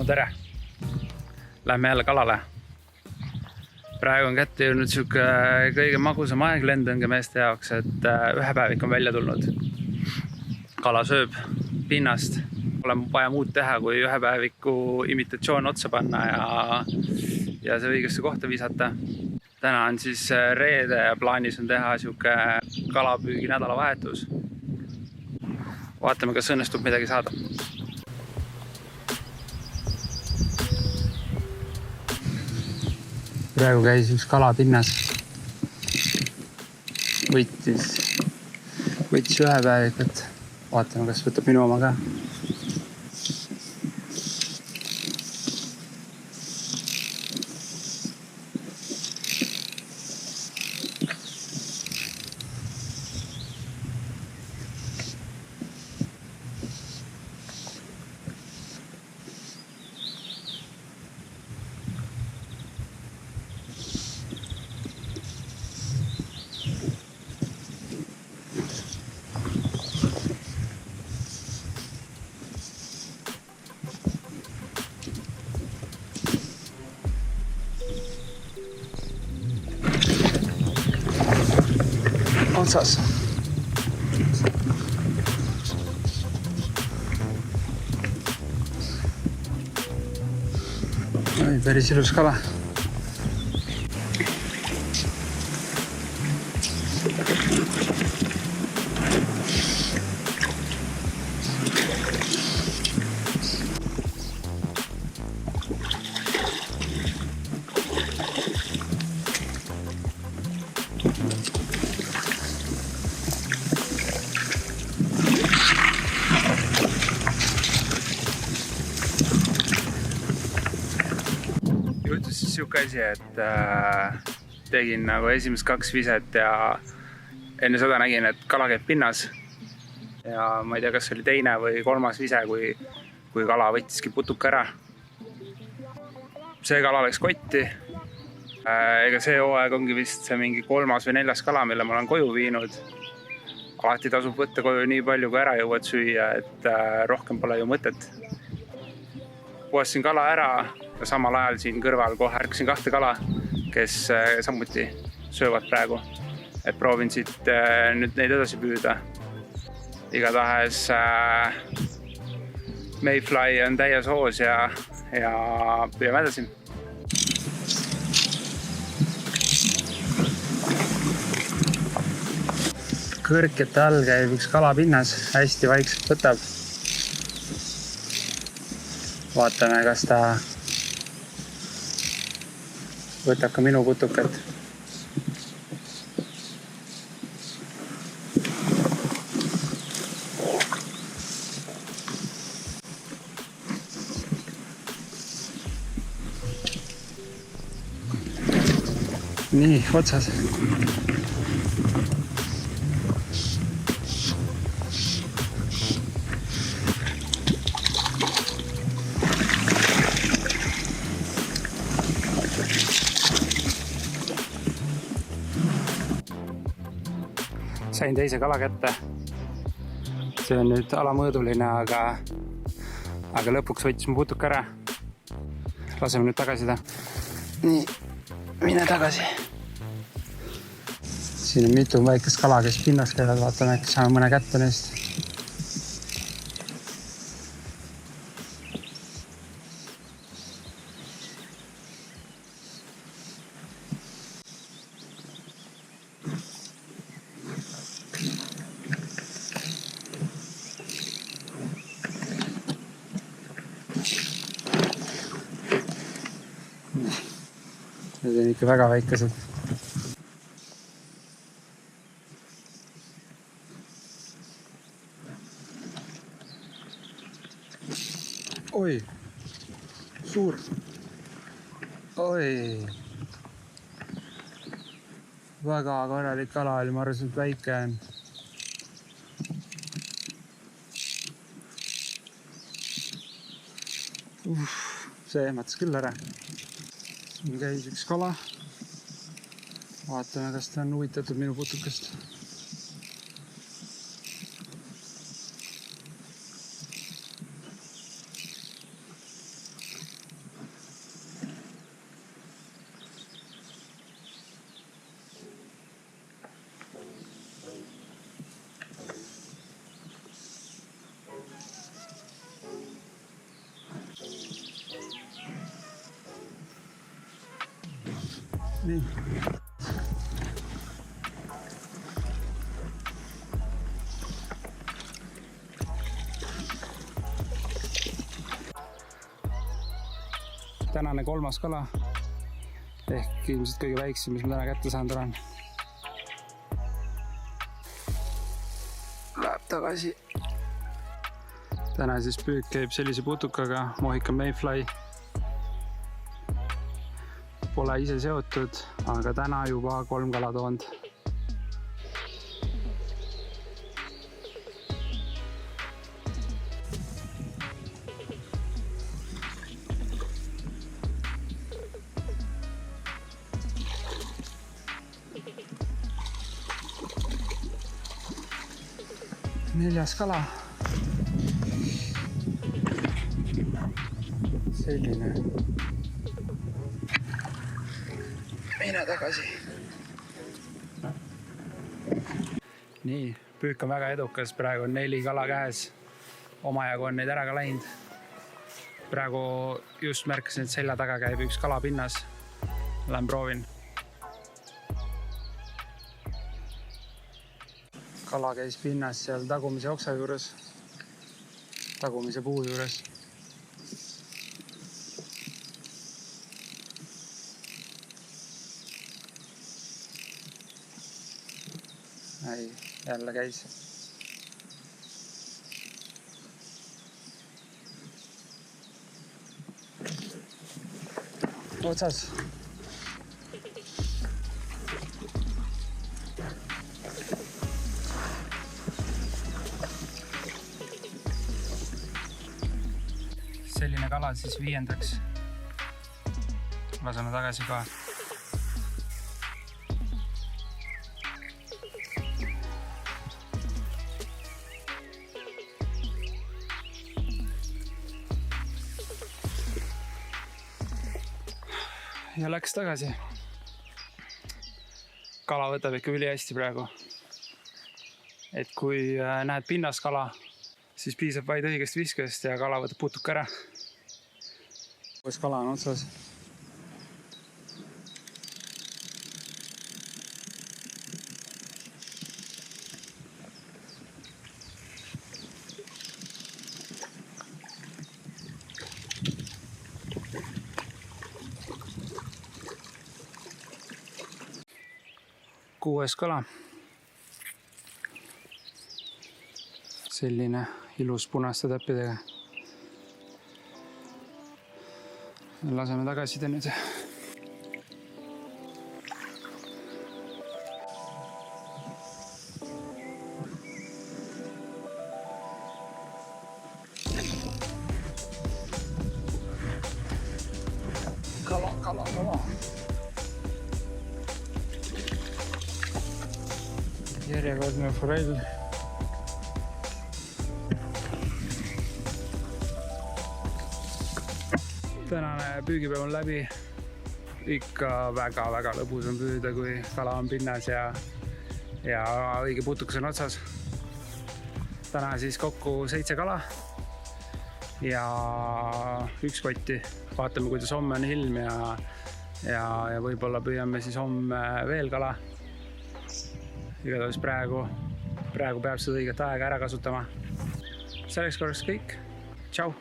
no tere! Lähme jälle kalale. Praegu on kätte jõudnud siuke kõige magusam aeg Lendõnge meeste jaoks, et ühepäevik on välja tulnud. Kala sööb pinnast. Pole vaja muud teha, kui ühepäeviku imitatsioon otsa panna ja see õigesse kohta visata. Täna on siis reede ja plaanis on teha siuke kalapüügi nädalavahetus. Vaatame, kas õnnestub midagi saada. Praegu käis üks kala pinnas. Võttis ühepäevikut. Vaatame, kas võtab minu oma ka. Otsas. Päris ilus kala. Juhtus siis siuke asi, et tegin nagu esimest 2 viset ja enne seda nägin, et kala käib pinnas. Ja ma ei tea, kas oli teine või 3. vise, kui kala võttiski putuka ära. See kala läks kotti. Ega see hooaeg ongi vist see mingi 3. või 4. kala, mille ma olen koju viinud. Alati tasub võtta koju nii palju, kui ära jõuad süüa, et rohkem pole ju mõtet. Puhasin kala ära ja samal ajal siin kõrval kohe ärkasin 2 kala, kes samuti söövad praegu. Et proovin siit nüüd neid edasi püüda. Igatahes Mayfly on täies hoos ja püüame edasi. Kõrkete all käib üks kala pinnas, hästi vaikselt võtab. Vaatame, kas ta võtab ka minu putukat. Nii, otsas. Sain teise kala kätte. See on nüüd alamõõduline, aga lõpuks võttis mu putuka ära. Laseme nüüd tagasi ta. Nii, mine tagasi. Siin on mitu väikest kala, kes pinnas käivad. Vaatame, äkki saame mõne kätte neist. Need on ikka väga väikesed. Oi, suur. Oi. Väga korralik kala oli, ma arvasin, et väike on. See ehmatas küll ära. Siin käis üks kala. Vaatame, kas ta on huvitatud minu putukast. nii. Tänane 3. kala ehk ilmselt kõige väiksem, mis ma täna kätte saanud olen. Läheb tagasi. Täna siis püük käib sellise putukaga, Mohican Mayfly. Pole ise seotud, aga täna juba 3 kala toonud. Neljas kala. Selline. Mine tagasi. Nii, püük on väga edukas. Praegu on 4 kala käes. Omajagu on neid ära ka läinud. Praegu just märkasin, et selja taga käib üks kala pinnas. Lähen proovin. Kala käis pinnas seal tagumise oksa juures, tagumise puu juures. Ei, jälle käis. Otsas. Selline kala siis 5. Laseme tagasi ka. Ja läks tagasi. Kala võtab ikka üli hästi praegu. Et kui näed pinnas kala, siis piisab vaid õigest viskest ja kala võtab putuka ära. Kus kala on otsas. Kuues kala. Selline ilus punaste täppidega. Laseme tagasi ta nüüd. Kala. Järjekordne forell. Tänane püügipäev on läbi. Ikka väga lõbus on püüda, kui kala on pinnas ja õige putukas on otsas. Täna siis kokku 7 kala ja 1 kotti. Vaatame, kuidas homme on ilm ja võib-olla püüame siis homme veel kala. Igatahes praegu peab seda õiget aega ära kasutama. Selleks korraks kõik. Tšau!